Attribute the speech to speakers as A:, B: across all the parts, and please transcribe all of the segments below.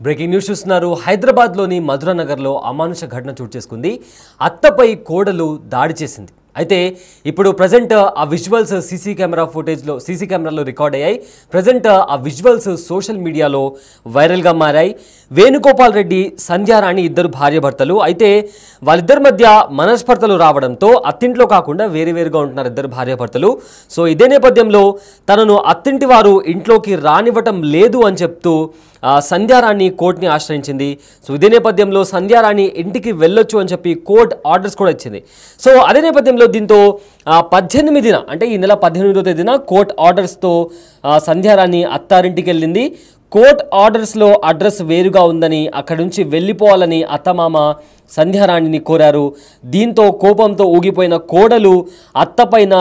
A: Breaking news చూస్తున్నారు. హైదరాబాద్లోని మధురా నగర్లో అమానుష ఘటన చోటు చేసుకుంది. అత్తపై కోడలు దాడి చేసింది. అయితే ఇప్పుడు ప్రజెంట్ ఆ విజువల్స్ సీసీ కెమెరాలో రికార్డ్ అయ్యాయి. ప్రజెంట్ ఆ విజువల్స్ సోషల్ మీడియాలో వైరల్గా మారాయి. వేణుగోపాల్ రెడ్డి, సంధ్యారాణి ఇద్దరు భార్యాభర్తలు. అయితే వాళ్ళిద్దరి మధ్య మనస్పర్ధలు రావడంతో అత్తింట్లో కాకుండా వేరువేరుగా ఉంటున్నారు ఇద్దరు భార్యాభర్తలు. సో ఇదే నేపథ్యంలో తనను అత్తింటి వారు ఇంట్లోకి రానివ్వటం లేదు అని చెప్తూ సంధ్యారాణి కోర్టుని ఆశ్రయించింది. సో ఇదే నేపథ్యంలో సంధ్యారాణి ఇంటికి వెళ్ళొచ్చు అని చెప్పి కోర్టు ఆర్డర్స్ కూడా ఇచ్చింది. సో అదే నేపథ్యంలో దీంతో 18న అంటే ఈ నెల 18వ తేదీన కోర్టు ఆర్డర్స్తో సంధ్యారాణి అత్తారింటికి వెళ్ళింది. కోర్ట్ ఆర్డర్స్లో అడ్రస్ వేరుగా ఉందని, అక్కడి నుంచి వెళ్ళిపోవాలని అత్తమామ సంధ్యారాణిని కోరారు. దీంతో కోపంతో ఊగిపోయిన కోడలు అత్తపైన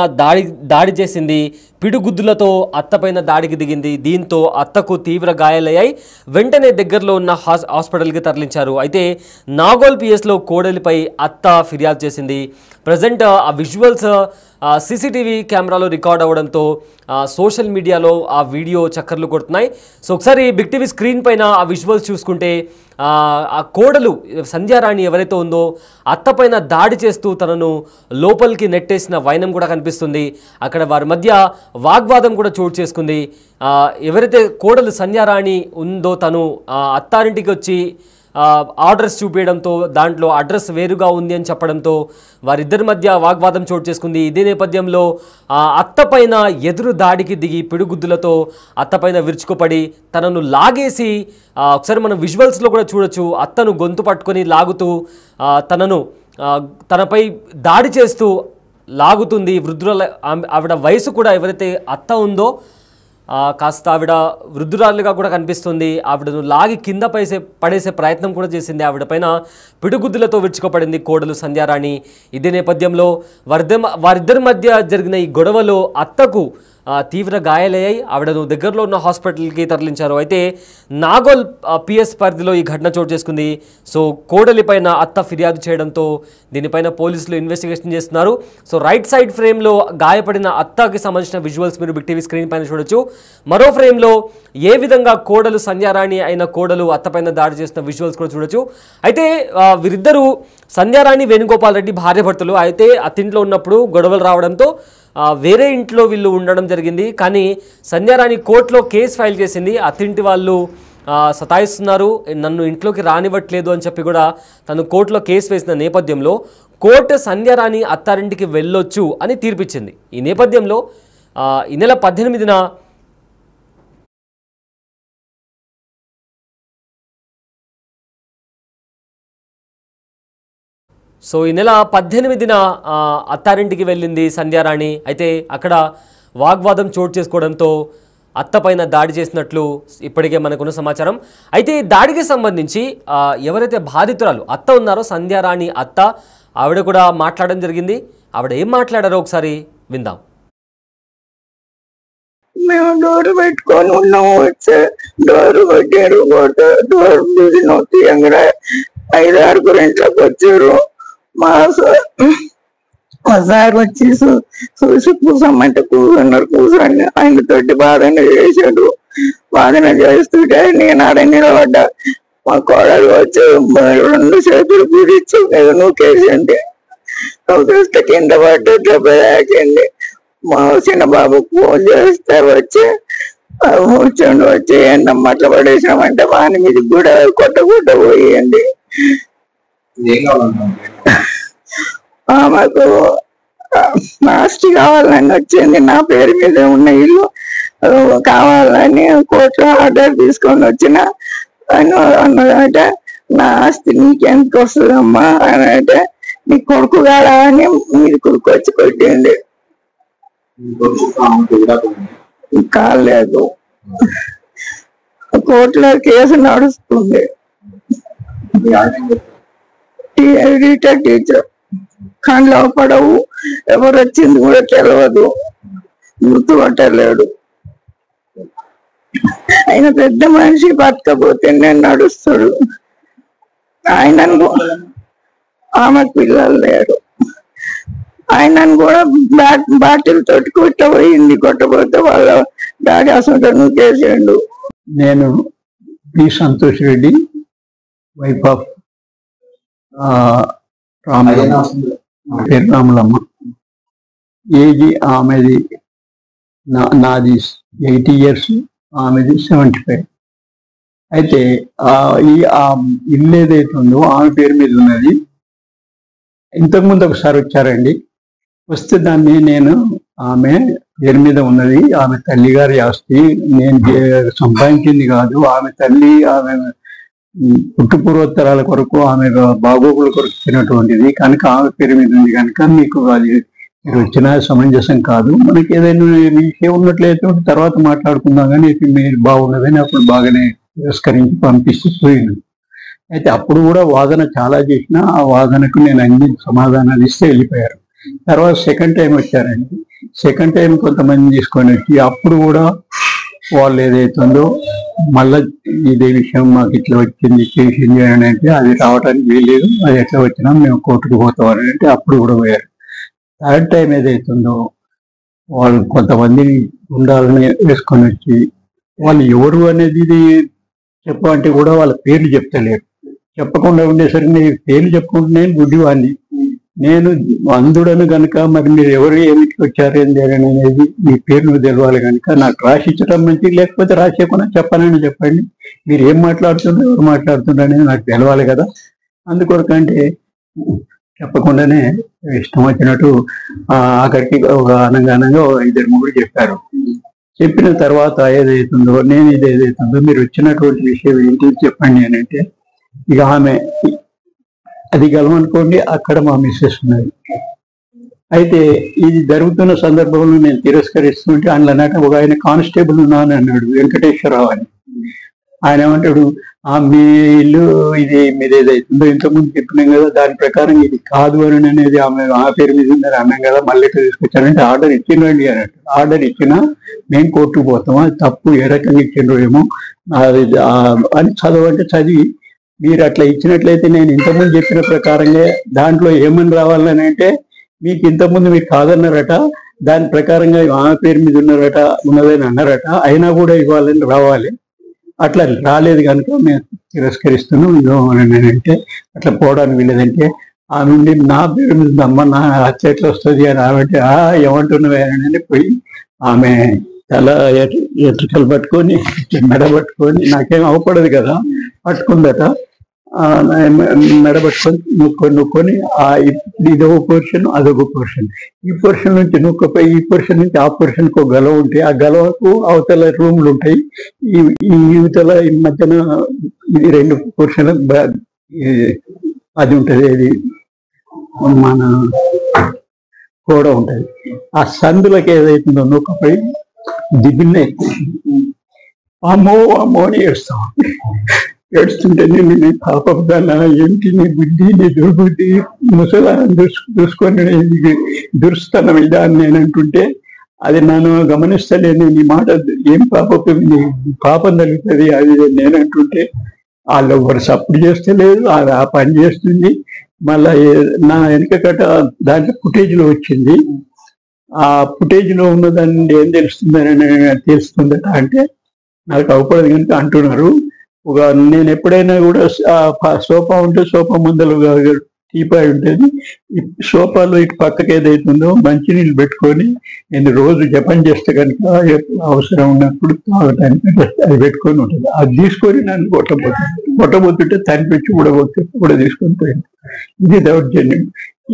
A: దాడి చేసింది. పిడుగుద్దులతో అత్తపైన దాడికి దిగింది. దీంతో అత్తకు తీవ్ర గాయాలయ్యాయి. వెంటనే దగ్గరలో ఉన్న హాస్పిటల్కి తరలించారు. అయితే నాగోల్ పిఎస్లో కోడలిపై అత్త ఫిర్యాదు చేసింది. ప్రజెంట్ ఆ విజువల్స్ సీసీటీవీ కెమెరాలో రికార్డ్ అవ్వడంతో సోషల్ మీడియాలో ఆ వీడియో చక్కర్లు కొడుతున్నాయి. సో ఒకసారి బిగ్ టీవీ స్క్రీన్ పైన ఆ విజువల్స్ చూసుకుంటే ఆ కోడలు సంధ్యారాణి ఎవరైతే ఉందో అత్తపైన దాడి చేస్తూ తనను లోపలికి నెట్టేసిన వైనం కూడా కనిపిస్తుంది. అక్కడ వారి మధ్య వాగ్వాదం కూడా చోటు చేసుకుంది. ఎవరైతే కోడలు సంధ్యారాణి ఉందో తను అత్తారింటికి వచ్చి ఆర్డర్స్ చూపించడంతో దాంట్లో అడ్రస్ వేరుగా ఉంది అని చెప్పడంతో వారిద్దరి మధ్య వాగ్వాదం చోటు చేసుకుంది. ఇదే నేపథ్యంలో అత్తపైన ఎదురు దాడికి దిగి పిడుగుద్దులతో అత్తపైన విరుచుకుపడి తనను లాగేసి ఒకసారి మనం విజువల్స్లో కూడా చూడొచ్చు. అత్తను గొంతు పట్టుకొని లాగుతూ తనపై దాడి చేస్తూ లాగుతుంది. ఆవిడ వయసు కూడా ఎవరైతే అత్త ఉందో కాస్త ఆవిడ వృద్ధురాలుగా కూడా కనిపిస్తుంది. ఆవిడను లాగి కింద పడేసే ప్రయత్నం కూడా చేసింది. ఆవిడ పైన పిడుగుద్దులతో విరుచుకుపడింది కోడలు సంధ్యారాణి. ఇదే నేపథ్యంలో వారిద్దరి మధ్య జరిగిన ఈ గొడవలో అత్తకు తీవ్ర గాయాలయ్యాయి. ఆవిడను దగ్గరలో ఉన్న హాస్పిటల్కి తరలించారు. అయితే నాగోల్ పిఎస్ పరిధిలో ఈ ఘటన చోటు చేసుకుంది. సో కోడలి పైన అత్త ఫిర్యాదు చేయడంతో దీనిపైన పోలీసులు ఇన్వెస్టిగేషన్ చేస్తున్నారు. సో రైట్ సైడ్ ఫ్రేమ్లో గాయపడిన అత్తకి సంబంధించిన విజువల్స్ మీరు బిగ్ టీవీ స్క్రీన్ పైన చూడొచ్చు. మరో ఫ్రేమ్లో ఏ విధంగా కోడలు సంధ్యారాణి అయిన కోడలు అత్తపైన దాడి చేస్తున్న విజువల్స్ కూడా చూడొచ్చు. అయితే వీరిద్దరూ సంధ్యారాణి, వేణుగోపాల్ రెడ్డి భార్యాభర్తలు. అయితే అత్తింట్లో ఉన్నప్పుడు గొడవలు రావడంతో వేరే ఇంట్లో వీళ్ళు ఉండడం జరిగింది. కానీ సంధ్యారాణి కోర్టులో కేసు ఫైల్ చేసింది. అత్తింటి వాళ్ళు సతాయిస్తున్నారు, నన్ను ఇంట్లోకి రానివ్వట్లేదు అని చెప్పి కూడా తను కోర్టులో కేసు వేసిన నేపథ్యంలో కోర్టు సంధ్యారాణి అత్తారింటికి వెళ్ళొచ్చు అని తీర్పిచ్చింది. ఈ నేపథ్యంలో ఈ నెల 18న ఈ నెల 18న అత్తారింటికి వెళ్ళింది సంధ్యారాణి. అయితే అక్కడ వాగ్వాదం చోటు చేసుకోవడంతో అత్తపైన దాడి చేసినట్లు ఇప్పటికే మనకున్న సమాచారం. అయితే ఈ దాడికి సంబంధించి ఎవరైతే బాధితురాలు అత్త ఉన్నారో సంధ్యారాణి అత్త, ఆవిడ కూడా మాట్లాడడం జరిగింది. ఆవిడ ఏం మాట్లాడారో ఒకసారి విందాం.
B: మేము డోర్ పెట్టుకొని ఉన్నాము. వచ్చే డోర్ కొట్టారు. డోర్ తీయంగా 5-6 ఇంట్లోకి వచ్చారు. మా సార్ వచ్చి చూసి కూసమ్మంటే కూర్చొని ఆయనతోటి వాదన చేశాడు. వాదన చేస్తుంటే నేను ఆడ నిలబడ్డా. మా కోడలు వచ్చి 2 చేతులు కూడిచ్చి మీద నూకేసింది. చూస్తే కింద పడ్డ దెబ్బ తాకింది. మా చిన్న బాబుకు ఫోన్ చేస్తే వచ్చి కూర్చొని వచ్చి ఏంటమ్మా అట్లా పడేసామంటే వాని మీద కూడా కొట్ట పోయింది. మాకు ఆస్తి కావాలని వచ్చింది. నా పేరు మీద ఉన్న ఇల్లు కావాలని కోర్టులో ఆర్డర్ తీసుకొని వచ్చిన అన్నదంటే నా ఆస్తి నీకెంత వస్తుందమ్మా అని అంటే నీ కొడుకు కాడా అని మీరు కొడుకు వచ్చి కొట్టింది. కాలేదు. కోర్టులో కేసు నడుస్తుంది. రిటైర్డ్ టీచర్ కండ్లో పడవు. ఎవరు వచ్చింది కూడా తెలియదు. గుర్తుపట్టలేడు. ఆయన పెద్ద మనిషి, బతకపోతే నేను నడుస్తాడు. ఆయనను ఆమెకు పిల్లలు లేరు. ఆయనను కూడా బాటిల్ తోటి కొట్టబోయింది. కొట్టబోతే వాళ్ళ డాడీ అసలు నూకేసాడు.
C: నేను P Santosh Reddy, wife of Ramalamma, పేరు రామలమ్మ. ఏజ్ ఆమెది నాది 80 years, ఆమెది 75. అయితే ఈ ఇల్లు ఏదైతే ఉందో ఆమె పేరు మీద ఉన్నది. ఇంతకుముందు ఒకసారి వచ్చారండి, వస్తే దాన్ని నేను ఆమె పేరు మీద ఉన్నది, ఆమె తల్లిగారి ఆస్తి, నేను సంపాదించింది కాదు, ఆమె తల్లి ఆమె పుట్టుపూర్వోత్తరాల కొరకు ఆమె బాగోగుల కొరకు ఇచ్చినటువంటిది కనుక ఆమె పేరు మీద ఉంది కనుక మీకు అది మీరు వచ్చిన సమంజసం కాదు. మనకి ఏదైనా విషయం ఉన్నట్లయితే తర్వాత మాట్లాడుకుందాం, కానీ మీరు బాగున్నదని అప్పుడు బాగానే తిరస్కరించి పంపిస్తూ పోయింది. అయితే అప్పుడు కూడా వాదన చాలా చేసినా ఆ వాదనకు నేను అన్ని సమాధానాలు ఇస్తే వెళ్ళిపోయారు. తర్వాత సెకండ్ టైం వచ్చారండి. సెకండ్ టైం కొంతమంది తీసుకొని వచ్చి అప్పుడు కూడా వాళ్ళు ఏదైతుందో మళ్ళా ఇదే విషయం మాకు ఇట్లా వచ్చింది చేసింది అని అంటే అది రావడానికి వీల్లేదు, అది ఎట్లా వచ్చినా మేము కోర్టుకు పోతామని అంటే అప్పుడు కూడా పోయారు. థర్డ్ టైం ఏదైతుందో వాళ్ళు కొంతమందిని ఉండాలని వేసుకొని వచ్చి వాళ్ళు ఎవరు అనేది ఇది చెప్పమంటే కూడా వాళ్ళ పేర్లు చెప్తలేరు. చెప్పకుండా ఉండేసరికి నేను పేర్లు చెప్పుకుంటే నేను గుడ్డివాడిని, నేను అంధుడను కనుక మరి మీరు ఎవరు ఏమిటి వచ్చారు ఏంది అనేది మీ పేర్లు తెలవాలి కనుక నాకు రాసిచ్చడం మంచిది, లేకపోతే రాసేయకుండా చెప్పనని చెప్పండి. మీరు ఏం మాట్లాడుతుండ్రో ఎవరు మాట్లాడుతుండ్రో అనేది నాకు తెలవాలి కదా. అందుకొరకంటే చెప్పకుండానే ఇష్టం వచ్చినట్టు ఆఖరికి ఒక అనంగానంగా 5-3 చెప్పారు. చెప్పిన తర్వాత ఏదైతుందో నేను ఇది ఏదైతుందో మీరు వచ్చినటువంటి విషయం ఏంటి చెప్పండి అని అంటే ఇక ఆమె అది గెలవనుకోండి అక్కడ మా మిస్సెస్ ఉన్నది. అయితే ఇది జరుగుతున్న సందర్భంలో నేను తిరస్కరిస్తుంటే అందులోనట ఒక ఆయన కానిస్టేబుల్ ఉన్నాను అన్నాడు, వెంకటేశ్వరరావు అని. ఆయన ఏమంటాడు, మీ ఇల్లు ఇది మీద ఏదైతుందో ఇంతకుముందు చెప్పినాం కదా, దాని ప్రకారం ఇది కాదు అని అనేది ఆమె ఆ పేరు మీద ఉందని అన్నాం కదా, మళ్ళీ తీసుకొచ్చారంటే ఆర్డర్ ఇచ్చిండండి అన్నట్టు. ఆర్డర్ ఇచ్చినా మేము కోర్టుకు పోతామా, తప్పు ఏ రకంగా ఇచ్చిండ్రో ఏమో అని చదవంటే చదివి మీరు అట్లా ఇచ్చినట్లయితే నేను ఇంతకుముందు చెప్పిన ప్రకారంగా దాంట్లో ఏమని రావాలని అంటే మీకు ఇంతకుముందు మీకు కాదన్నారట, దాని ప్రకారంగా ఆమె పేరు మీద ఉన్నదని అన్నారట, అయినా కూడా ఇవ్వాలని రావాలి. అట్లా రాలేదు కనుక మేము తిరస్కరిస్తున్నాం అంటే అట్లా పోవడానికి వీలేదంటే ఆమె నుండి నా పేరు మీద అమ్మ నా హత్య ఎట్లా వస్తుంది అని ఆమె ఏమంటున్నావే అని పోయి ఆమె తల ఎట్రికలు పట్టుకొని మెడ పట్టుకొని నాకేం అవపడదు కదా పట్టుకుందట. మెడబట్టుకొని నొక్కొని ఇదొక పోర్షన్ అదొక పోర్షన్, ఈ పోర్షన్ నుంచి నొక్కపోయి ఈ పోర్షన్ నుంచి ఆ పోర్షన్కి ఒక గలవ ఉంటాయి, ఆ గలవకు అవతల రూమ్లు ఉంటాయి, ఈ యువతల ఈ మధ్యన ఇది 2 పోర్షన్ల అది ఉంటుంది, అది మన కూడా ఉంటుంది. ఆ సందులకి ఏదైతుందో నొక్కపోయి దిగున్న అమ్మో అమ్మో అని ఏడుస్తాం. ఏడుస్తుంటే నేను పాపదాన ఏంటి నీ బుద్ధి నీ దుర్బుద్ధి ముసలాన్ని చూసుకొని దురుస్తాను ఇదా అని నేను అంటుంటే అది నన్ను గమనిస్తలేను, నీ మాట ఏం పాపం తగ్గుతుంది అది నేను అంటుంటే వాళ్ళు ఎవరు సపోర్ట్ చేస్తలేదు, ఆ పని చేస్తుంది. మళ్ళా నా వెనకకట దాంట్లో ఫుటేజ్లో వచ్చింది, ఆ ఫుటేజ్లో ఉన్నదాన్ని ఏం తెలుస్తుందని తెలుస్తుందట అంటే నాకు అవపడదు కనుక అంటున్నారు. నేను ఎప్పుడైనా కూడా సోఫా ఉంటే సోఫా ముందర టీపాయ్ ఉంటుంది, ఈ సోఫాలో ఇటు పక్కకి ఏదైతుందో మంచినీళ్ళు పెట్టుకొని నేను రోజు జపం చేస్తే కనుక అవసరం ఉన్నప్పుడు తాగటానికి అది పెట్టుకొని ఉంటుంది. అది తీసుకొని నన్ను కొట్టబోతుంటే తనిపించి కూడా తీసుకొని పోయింది. ఇది దౌర్జన్యం.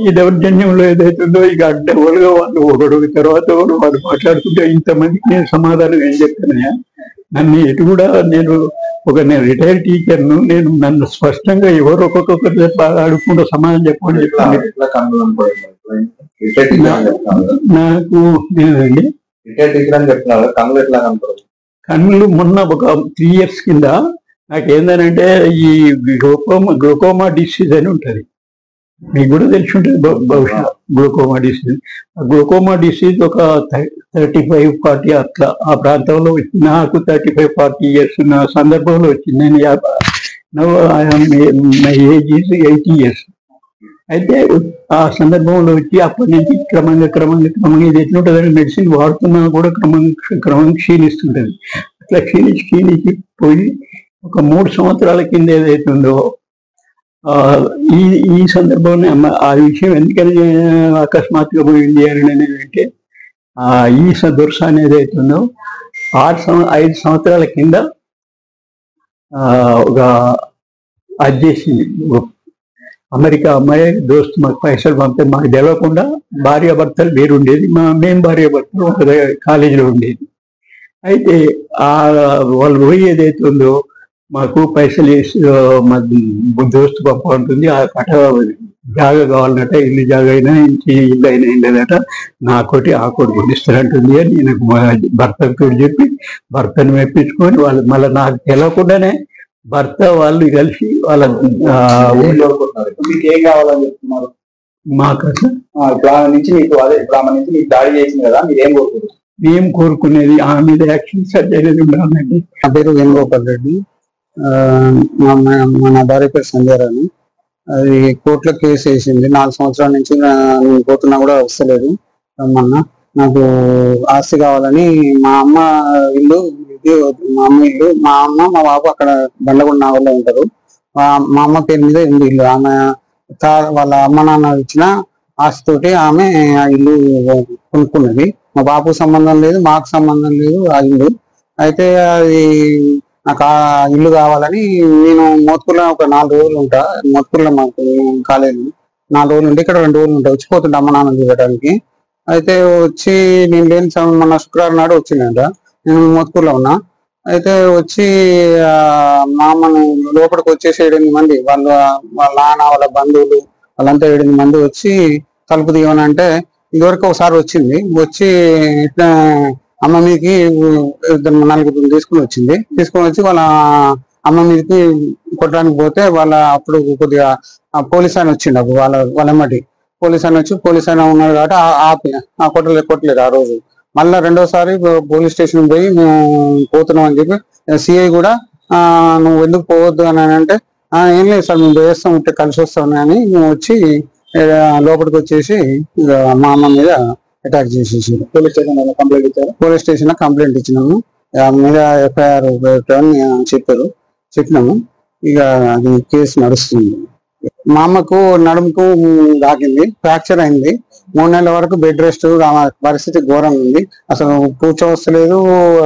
C: ఈ దౌర్జన్యంలో ఏదైతుందో ఇక అడ్డగోలుగా వాళ్ళు ఒకడు తర్వాత వాళ్ళు మాట్లాడుతుంటే ఇంతమందికి నేను సమాధానం ఏం చెప్తానయ్యా, నన్ను ఎటు కూడా నేను రిటైర్డ్ టీచర్ను, నేను నన్ను స్పష్టంగా ఎవరు ఒక్కొక్కరు అడుగుకుంటూ సమాధానం చెప్పమని చెప్పాను. నాకు లేదండి కన్నులు మొన్న ఒక 3 years కింద నాకు ఏంటంటే ఈ గ్లూకోమా డిసీజ్ అని ఉంటుంది, మీకు కూడా తెలిసి ఉంటుంది బహుశా. గ్లూకోమా డిసీజ్, గ్లూకోమా డిసీజ్ ఒక 35-40 అట్లా ఆ ప్రాంతంలో వచ్చింది. నాకు 35-40 years ఉన్న సందర్భంలో వచ్చింది. నేను మై ఏజ్ ఈజ్ 80 years. అయితే ఆ సందర్భంలో వచ్చి అప్పటి నుంచి క్రమంగా ఇది ఎట్లుంటుందని మెడిసిన్ వాడుతున్నా కూడా క్రమంగా క్షీణిస్తుంటుంది. అట్లా క్షీణించి పోయి ఒక 3 సంవత్సరాల కింద ఏదైతుందో ఆ, ఈ ఈ సందర్భంలో ఆ విషయం ఎందుకని అకస్మాత్తుగా పోయింది అని అంటే ఈ దుర్సాన్ ఏదైతుందో 5 సంవత్సరాల కింద ఒక అది చేసింది. అమెరికా అమ్మాయి దోస్తు మాకు పైసలు పంపితే మాకు తెలియకుండా భార్యాభర్తలు వేరుండేది, మేము భార్యాభర్తలు ఒక కాలేజీలో ఉండేది. అయితే ఆ వాళ్ళు పోయి ఏదైతే ఉందో మాకు పైసలు వేసి మా దోస్తు పంపంటుంది. ఆ కట జాగా కావాలన్నట, ఇల్లు జాగా అయినా ఇంటి ఇల్లు అయినా ఏం లేదట, నాకోటి ఆ కోటి కొట్టిస్తారంటుంది అని నాకు భర్తతో చెప్పి భర్తను మెప్పించుకొని వాళ్ళు మళ్ళీ నాకు తెలియకుండానే భర్త వాళ్ళు కలిసి వాళ్ళ ఊళ్ళో
D: మీకు ఏం కావాలని చెప్తున్నారు?
C: మాకు
D: ఇప్పుడు ఆమె నుంచి మీకు మీకు దాడి చేసింది కదా, మీరు ఏం కోరుకుంటున్నారు?
C: ఏం కోరుకునేది ఆ మీద యాక్షన్ సర్జరీ ఉండాలండి.
E: నా పేరు వేణుగోపాల్ రెడ్డి. నా భార్య పేరు సంధ్యారాణి. అది కోర్టులో కేసు వేసింది. 4 సంవత్సరాల నుంచి నేను పోతున్నా కూడా వస్తలేదు. రమ్మన్నా నాకు ఆస్తి కావాలని మా అమ్మ ఇల్లు, మా అమ్మ ఇల్లు, మా అమ్మ మా బాబు అక్కడ బండగొండ నాగల్లో ఉంటారు. మా అమ్మ పేరు మీద ఉంది ఇల్లు. ఆమె వాళ్ళ అమ్మ నాన్న ఇచ్చిన ఆస్తితోటి ఆమె ఆ ఇల్లు కొనుక్కున్నది. మా బాబు సంబంధం లేదు, మాకు సంబంధం లేదు ఆ ఇల్లు. అయితే అది నాకు ఆ ఇల్లు కావాలని నేను మోత్కూర్లో ఒక 4 రోజులు ఉంటా. మోత్కూర్లో మాకు కాలేజీ 4 రోజులు ఉంటే ఇక్కడ 2 రోజులు ఉంటా. వచ్చిపోతుంటా అమ్మ నాన్న దిగడానికి. అయితే వచ్చి నేను లేని మొన్న శుక్రవారం నాడు వచ్చిందంట. నేను మోత్కూర్లో ఉన్నా. అయితే వచ్చి మా అమ్మని లోపలికి వచ్చేసి 8 మంది వాళ్ళ నాన్న వాళ్ళ బంధువులు వాళ్ళంతా 8 మంది వచ్చి తలుపు తీయమనంటే ఇదివరకు ఒకసారి వచ్చింది. వచ్చి ఇట్లా అమ్మ మీదకి 4 తీసుకుని వచ్చి వాళ్ళ అమ్మ మీదకి కొట్టడానికి పోతే వాళ్ళ అప్పుడు కొద్దిగా పోలీస్ ఆయన వచ్చిండు. అప్పుడు వాళ్ళమ్మటి పోలీస్ ఆయన వచ్చి పోలీస్ ఆయన ఉన్నాడు కాబట్టి ఆపి కొట్టలేదు ఆ రోజు. మళ్ళీ రెండోసారి పోలీస్ స్టేషన్ పోయి మేము పోతున్నాం అని చెప్పి సిఐ కూడా నువ్వు ఎందుకు పోవద్దు అని అంటే ఏం లేదు సార్ మేము వేస్తాం ఉంటే కలిసి వస్తాం అని మేము వచ్చి లోపలికి వచ్చేసి మా అమ్మ మీద అటాక్ చేసేసి
D: పోలీస్ స్టేషన్ కంప్లైంట్ ఇచ్చారు.
E: పోలీస్ స్టేషన్ లో కంప్లైంట్ ఇచ్చినాము. మీద ఎఫ్ఐఆర్ చెప్పినాము. ఇక అది కేసు నడుస్తుంది. మా అమ్మకు నడుముకు తాకింది, ఫ్రాక్చర్ అయింది. 3 నెలల వరకు బెడ్ రెస్ట్. పరిస్థితి ఘోరంగా ఉంది. అసలు కూర్చోవస్తలేదు.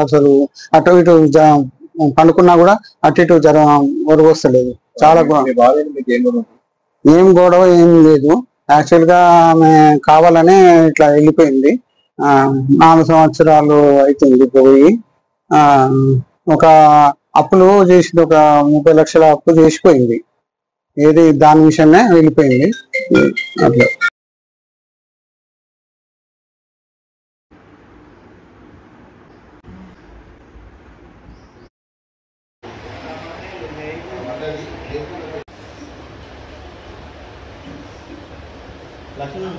E: అసలు అటు ఇటు పండుకున్నా కూడా అటు ఇటు ఒరగొస్తలేదు. చాలా ఏం గొడవ ఏం లేదు. యాక్చువల్ గా ఆమె కావాలనే ఇట్లా వెళ్ళిపోయింది. 4 సంవత్సరాలు అవుతుంది పోయి. ఒక అప్పులు చేసింది, ఒక 30 లక్షల అప్పు చేసిపోయింది. ఏది దాని విషయమే వెళ్ళిపోయింది అట్లా.
D: లక్ష్మణ్